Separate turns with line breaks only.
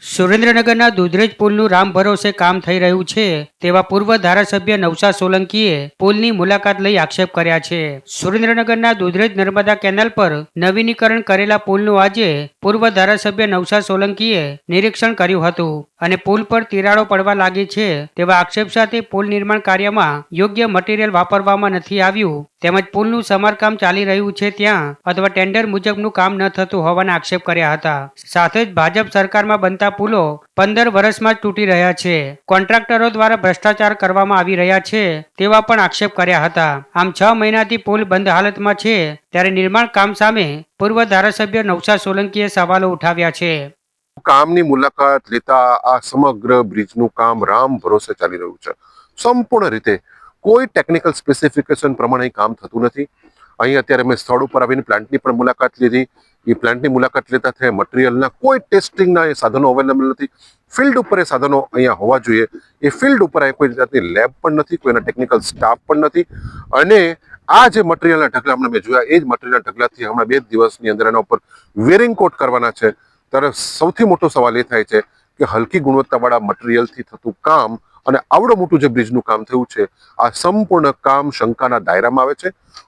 સુરેન્દ્રનગરના દુધરેજ પુલનું રામ ભરોસે કામ થઈ રહ્યું છે તેવા પૂર્વ ધારાસભ્ય નવસા સોલંકીએ પુલની મુલાકાત લઈ આક્ષેપ કર્યા છે। સુરેન્દ્રનગરના દુધરેજ નર્મદા કેનાલ પર નવીનીકરણ કરેલા પુલનું આજે પૂર્વ ધારાસભ્ય નવસા સોલંકીએ નિરીક્ષણ કર્યું હતું અને પુલ પર તિરાડો પડવા લાગી છે તેવા આક્ષેપ સાથે પુલ નિર્માણ કાર્યમાં યોગ્ય મટીરીયલ વાપરવામાં નથી આવ્યું તેમજ પુલનું સમારકામ ચાલી રહ્યું છે ત્યાં અથવા ટેન્ડર મુજબનું કામ ન થતું હોવાના આક્ષેપ કર્યા હતા। સાથે જ ભાજપ સરકારમાં બનતા પુલો 15 વર્ષમાં જ તૂટી રહ્યા છે, કોન્ટ્રાક્ટરો દ્વારા ભ્રષ્ટાચાર કરવામાં આવી રહ્યા છે તેવા પણ આક્ષેપ કર્યા હતા। આમ 6 મહિનાથી પુલ બંધ હાલતમાં છે ત્યારે નિર્માણ કામ સામે પૂર્વ ધારાસભ્ય નવસા સોલંકીએ સવાલો ઉઠાવ્યા છે।
કામની મુલાકાત લેતા આ સમગ્ર બ્રિજનું કામ રામ ભરોસે ચાલી રહ્યું છે। સંપૂર્ણ રીતે કોઈ ટેકનિકલ સ્પેસિફિકેશન પ્રમાણે કામ થતું નથી। અહીં અત્યારે મેં સ્થળ ઉપર આવીને પ્લાન્ટની પણ મુલાકાત લીધી। એ પ્લાન્ટની મુલાકાત લેતા થયા મટીરિયલના કોઈ ટેસ્ટિંગના એ સાધનો અવેલેબલ નથી। ફિલ્ડ ઉપર એ સાધનો અહીંયા હોવા જોઈએ, એ ફિલ્ડ ઉપર કોઈ જાતની લેબ પણ નથી, કોઈના ટેકનિકલ સ્ટાફ પણ નથી। અને આ જે મટીરિયલના ઢગલા હમણાં મેં જોયા, એ જ મટીરિયલના ઢગલાથી હમણાં 2 દિવસની અંદર એના ઉપર વેરિંગ કોટ કરવાના છે। ત્યારે સૌથી મોટો સવાલ એ થાય છે કે હલકી ગુણવત્તાવાળા મટીરિયલથી થતું કામ અને આવડું મોટું જે બ્રિજનું કામ થયું છે, આ સંપૂર્ણ કામ શંકાના દાયરામાં આવે છે।